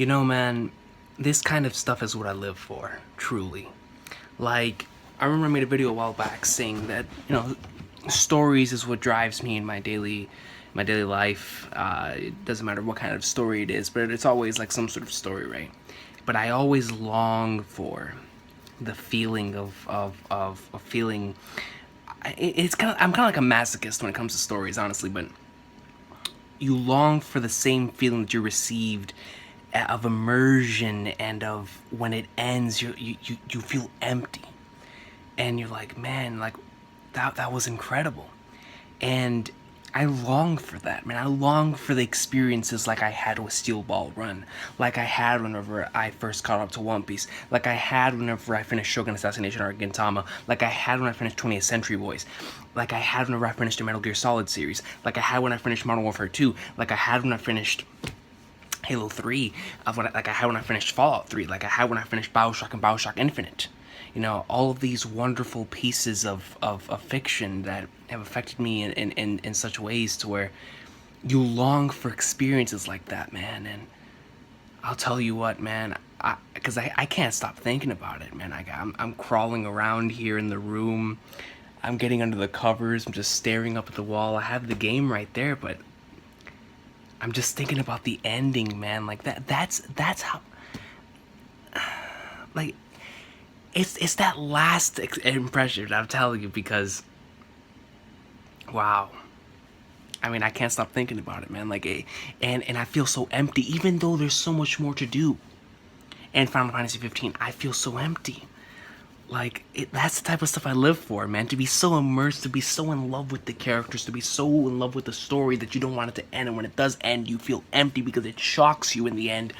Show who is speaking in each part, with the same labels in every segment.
Speaker 1: You know, man, this kind of stuff is what I live for, truly. Like, I remember I made a video a while back saying that, stories is what drives me in my daily life. It doesn't matter what kind of story it is, but it's always like some sort of story, right? But I always long for the feeling of feeling. I'm kind of like a masochist when it comes to stories, honestly, but you long for the same feeling that you received of immersion and of when it ends you feel empty and you're like, man, like that was incredible. And I long for that, man. I long for the experiences like I had with Steel Ball Run, like I had whenever I first caught up to One Piece, like I had whenever I finished Shogun Assassination or Gintama, like I had when I finished 20th Century Boys, like I had whenever I finished the Metal Gear Solid series, like I had when I finished Modern Warfare 2, like I had when I finished Halo 3, like I had when I finished Fallout 3, like I had when I finished Bioshock and Bioshock Infinite. All of these wonderful pieces of fiction that have affected me in such ways to where you long for experiences like that, man. And I'll tell you what, man, because I can't stop thinking about it, man. I'm crawling around here in the room. I'm getting under the covers. I'm just staring up at the wall. I have the game right there, but I'm just thinking about the ending, man. Like that's how, like, it's that last impression, I'm telling you, because wow. I mean, I can't stop thinking about it, man. And I feel so empty, even though there's so much more to do. And Final Fantasy 15, I feel so empty. Like, that's the type of stuff I live for, man. To be so immersed, to be so in love with the characters, to be so in love with the story that you don't want it to end. And when it does end, you feel empty because it shocks you in the end.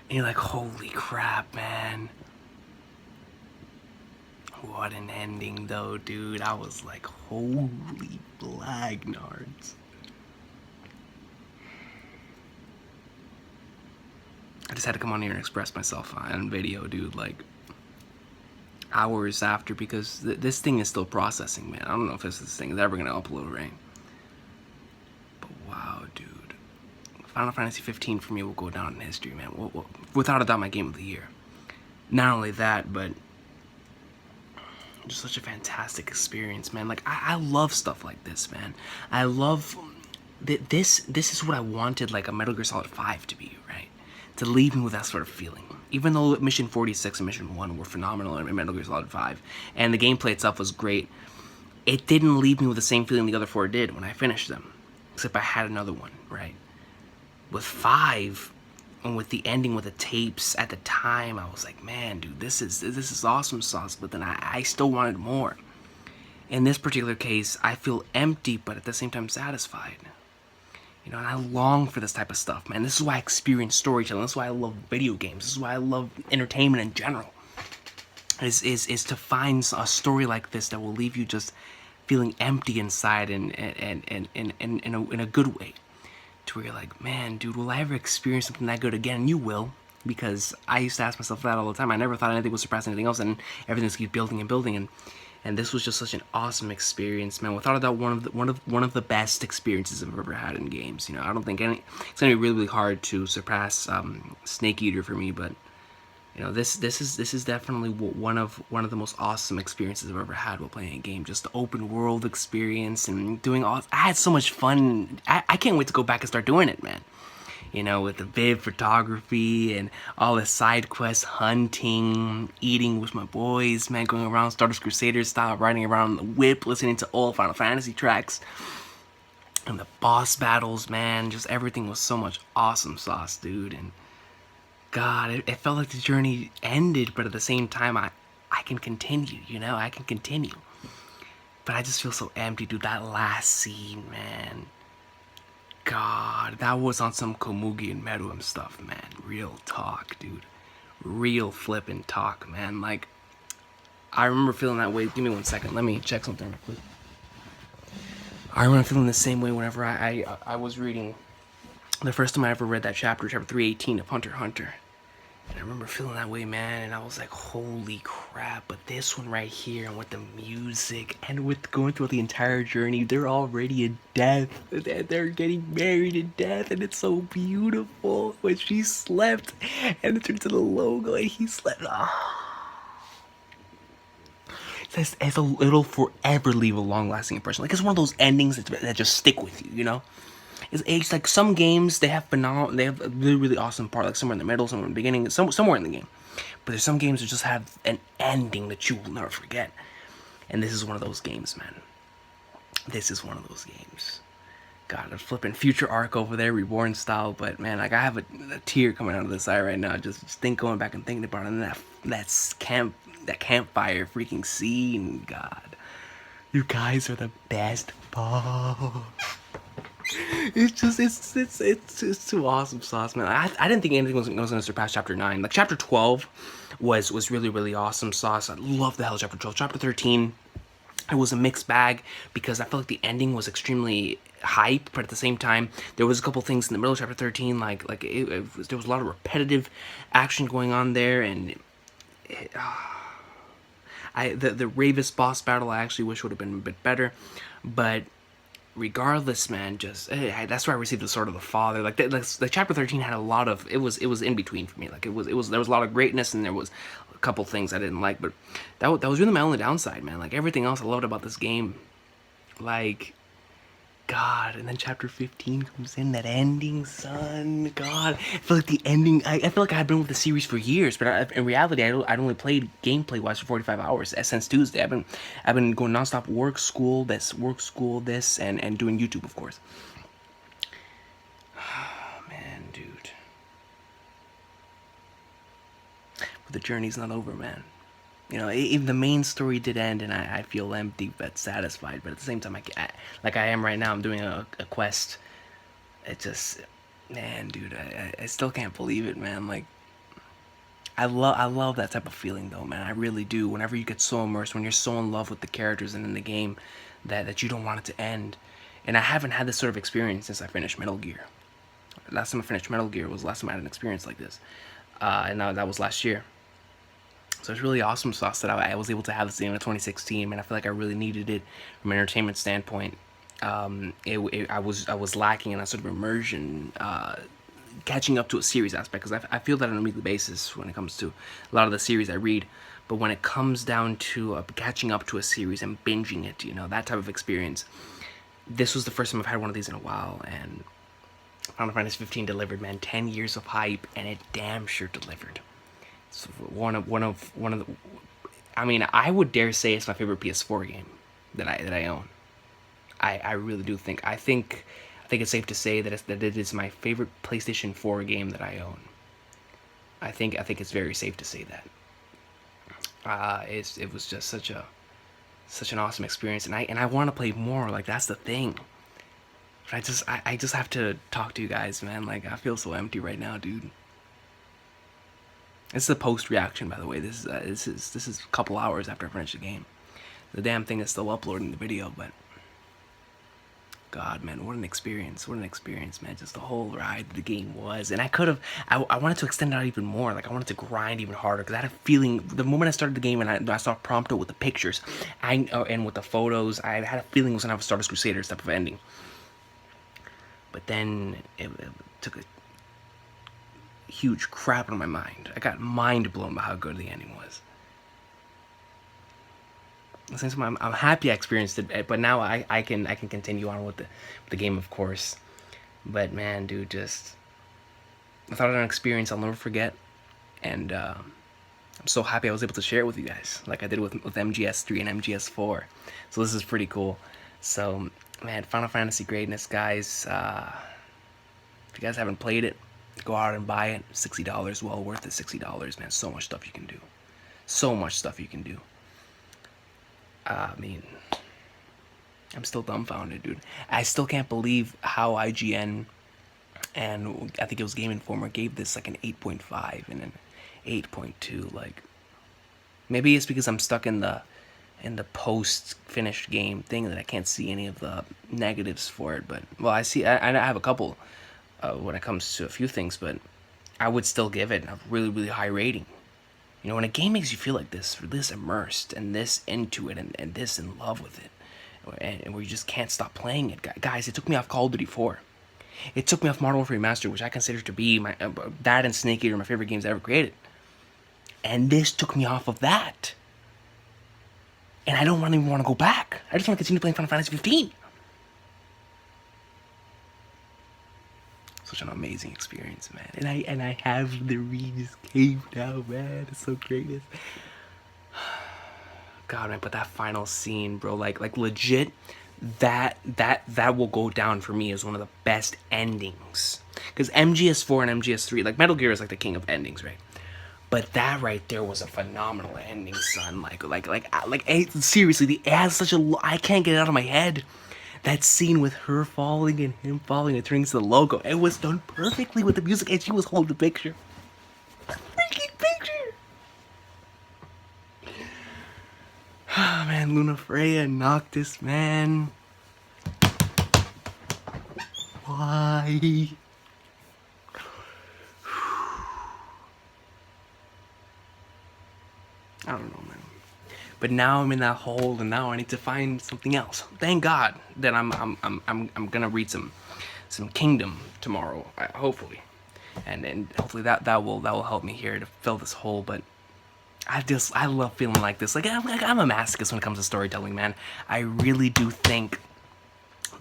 Speaker 1: And you're like, holy crap, man. What an ending, though, dude. I was like, holy blagnards. I just had to come on here and express myself on video, dude, like, hours after, because this thing is still processing, man. I don't know if this thing is ever going to upload, right? But wow, dude. Final Fantasy 15 for me will go down in history, man. Without a doubt, my game of the year. Not only that, but just such a fantastic experience, man. Like, I love stuff like this, man. I love this is what I wanted, like, a Metal Gear Solid 5 to be, right? To leave me with that sort of feeling. Even though Mission 46 and Mission 1 were phenomenal in Metal Gear Solid 5, and the gameplay itself was great, it didn't leave me with the same feeling the other four did when I finished them. Except I had another one, right? With 5, and with the ending with the tapes at the time, I was like, man, dude, this is awesome sauce, but then I still wanted more. In this particular case, I feel empty, but at the same time satisfied. And I long for this type of stuff, man. This is why I experience storytelling. This is why I love video games. This is why I love entertainment in general. Is to find a story like this that will leave you just feeling empty inside and in a good way. To where you're like, man, dude, will I ever experience something that good again? And you will. Because I used to ask myself that all the time. I never thought anything would surpass anything else, and everything just keeps building and building. And this was just such an awesome experience, man. Without a doubt, one of the best experiences I've ever had in games. I don't think it's gonna be really hard to surpass Snake Eater for me, but this is definitely one of the most awesome experiences I've ever had while playing a game. Just the open world experience and doing all. I had so much fun. I can't wait to go back and start doing it, man. With the viv photography and all the side quests, hunting, eating with my boys, man, going around Stardust Crusaders style, riding around the whip, listening to old Final Fantasy tracks, and the boss battles, man, just everything was so much awesome sauce, dude. And God, it felt like the journey ended, but at the same time, I can continue, I can continue. But I just feel so empty, dude. That last scene, man. God, that was on some Komugi and Meruem stuff, man. Real talk, dude. Real flippin' talk, man. Like, I remember feeling that way. Give me 1 second. Let me check something real quick. I remember feeling the same way whenever I was reading the first time I ever read that chapter 318 of Hunter x Hunter. And I remember feeling that way, man, and I was like, holy crap. But this one right here, and with the music, and with going through the entire journey, they're already in death. They're getting married in death, and it's so beautiful. When she slept, and it turns to the logo, and he slept. It'll forever leave a long-lasting impression. Like, it's one of those endings that just stick with you, you know? It's like some games, they have a really, really awesome part, like somewhere in the middle, somewhere in the beginning, somewhere in the game. But there's some games that just have an ending that you will never forget. And this is one of those games, man. This is one of those games. God, a flipping Future Arc over there, Reborn style, but man, like, I have a tear coming out of the side right now, just going back and thinking about it, and that campfire freaking scene, God. You guys are the best. Oh. It's too awesome sauce, man. I didn't think anything was gonna surpass chapter 9. Like, chapter 12 was really, really awesome sauce. I love the hell chapter 12. Chapter 13, it was a mixed bag because I felt like the ending was extremely hype, but at the same time there was a couple things in the middle of chapter 13, there was a lot of repetitive action going on there, and the Ravis boss battle I actually wish would have been a bit better, but regardless, man, that's where I received the Sword of the Father. Like, the chapter 13 had a lot of, it was in between for me. Like, there was a lot of greatness, and there was a couple things I didn't like, but that was really my only downside, man. Like, everything else I loved about this game, like, God. And then chapter 15 comes in, that ending, son. God, I feel like the ending, I feel like I had been with the series for years, but in reality, I'd only played gameplay wise for 45 hours since Tuesday. I've been going nonstop work, school, this, and doing YouTube, of course. Man, dude. But the journey's not over, man. You know, even the main story did end, and I feel empty but satisfied. But at the same time, like I am right now, I'm doing a quest. It just, man, dude, I still can't believe it, man. Like, I love that type of feeling, though, man. I really do. Whenever you get so immersed, when you're so in love with the characters and in the game, that you don't want it to end. And I haven't had this sort of experience since I finished Metal Gear. Last time I finished Metal Gear was last time I had an experience like this, and now that was last year. So it's really awesome sauce that I was able to have this game in 2016, and I feel like I really needed it from an entertainment standpoint. I was lacking in that sort of immersion, catching up to a series aspect, because I feel that on a weekly basis when it comes to a lot of the series I read. But when it comes down to catching up to a series and binging it, you know, that type of experience, this was the first time I've had one of these in a while, and Final Fantasy 15 delivered, man. 10 years of hype, and it damn sure delivered. It's one of the, I mean, I would dare say it's my favorite PS4 game that I own. I really do think. I think it's safe to say that it is my favorite PlayStation 4 game that I own. I think it's very safe to say that. It was just such an awesome experience, and I want to play more. Like, that's the thing. But I just have to talk to you guys, man. Like, I feel so empty right now, dude. This is a post reaction, by the way. This is a couple hours after I finish the game. The damn thing is still uploading the video, but God, man, what an experience! What an experience, man! Just the whole ride the game was, and I wanted to extend it out even more. Like, I wanted to grind even harder, because I had a feeling the moment I started the game and I saw Prompto with the pictures, and with the photos, I had a feeling it was gonna have a Stardust Crusaders type of ending. But then it took a huge crap on my mind. I got mind blown by how good the ending was. At the same time, I'm happy I experienced it, but now I can continue on with the game, of course. But man, dude, just I thought of an experience I'll never forget, and I'm so happy I was able to share it with you guys, like I did with MGS3 and MGS4. So this is pretty cool. So, man, Final Fantasy greatness, guys. If you guys haven't played it, go out and buy it. $60, well worth it. $60, man. So much stuff you can do. So much stuff you can do. I mean, I'm still dumbfounded, dude. I still can't believe how IGN and I think it was Game Informer gave this like an 8.5 and an 8.2. Like, maybe it's because I'm stuck in the post finished game thing that I can't see any of the negatives for it. But well, I have a couple when it comes to a few things, but I would still give it a really, really high rating. You know, when a game makes you feel like this immersed and this into it and this in love with it, and where you just can't stop playing it. Guys, it took me off Call of Duty 4. It took me off Modern Warfare Remastered, which I consider to be that and Snake Eater, my favorite games ever created. And this took me off of that. And I don't even want to go back. I just want to continue playing Final Fantasy 15. Such an amazing experience, man. And I have the Regis cave now, man. It's so great. God, man, but that final scene, bro, like legit, that will go down for me as one of the best endings. Because MGS4 and MGS3, like Metal Gear is like the king of endings, right? But that right there was a phenomenal ending, son. Seriously, it has such a, I can't get it out of my head. That scene with her falling and him falling and turning to the logo, it was done perfectly with the music, and she was holding the picture. The freaking picture! Ah, man, Luna Freya knocked this, man. Why? I don't know, man. But now I'm in that hole, and now I need to find something else. Thank God that I'm gonna read some Kingdom tomorrow, hopefully, and hopefully that will help me here to fill this hole. But I love feeling like this. Like I'm a masochist when it comes to storytelling, man. I really do think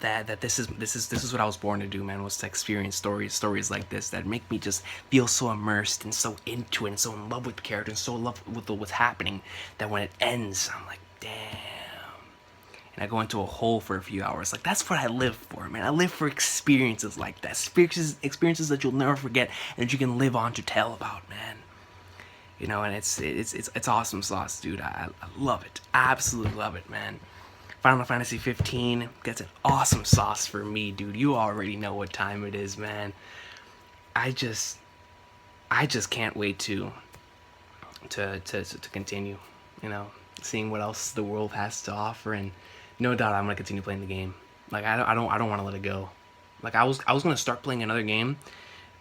Speaker 1: that this is what I was born to do, man, was to experience stories like this that make me just feel so immersed and so into it and so in love with the character and so in love with what's happening that when it ends, I'm like, damn. And I go into a hole for a few hours. Like, that's what I live for, man. I live for experiences like that. Experiences that you'll never forget and that you can live on to tell about, man. You know, and it's awesome sauce, dude. I love it. Absolutely love it, man. Final Fantasy 15 gets an awesome sauce for me, dude. You already know what time it is, man. I just can't wait to continue, you know, seeing what else the world has to offer, and no doubt I'm gonna continue playing the game. Like I don't want to let it go. Like I was gonna start playing another game,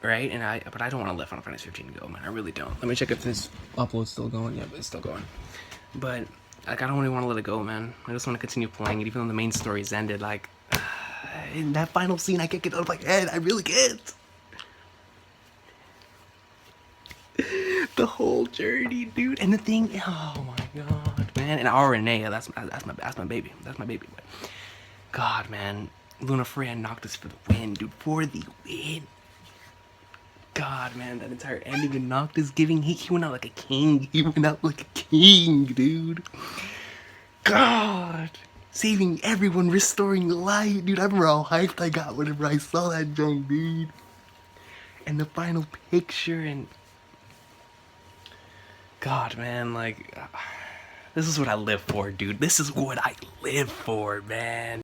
Speaker 1: right? But I don't want to let Final Fantasy 15 go, man. I really don't. Let me check if this upload's still going. Yeah, it's still going. But like, I don't really want to let it go, man. I just want to continue playing it, even though the main story's ended. Like, in that final scene, I can't get out of my head. I really can't. The whole journey, dude. And the thing, oh my God, man. And RNA, that's my baby. That's my baby. But God, man, Luna Freya knocked us for the win, dude. For the win. God, man, that entire ending with Noctis giving, he went out like a king. He went out like a king, dude. God, saving everyone, restoring light, dude. I remember how hyped I got whenever I saw that junk, dude. And the final picture, and God, man, like, this is what I live for, dude. This is what I live for, man.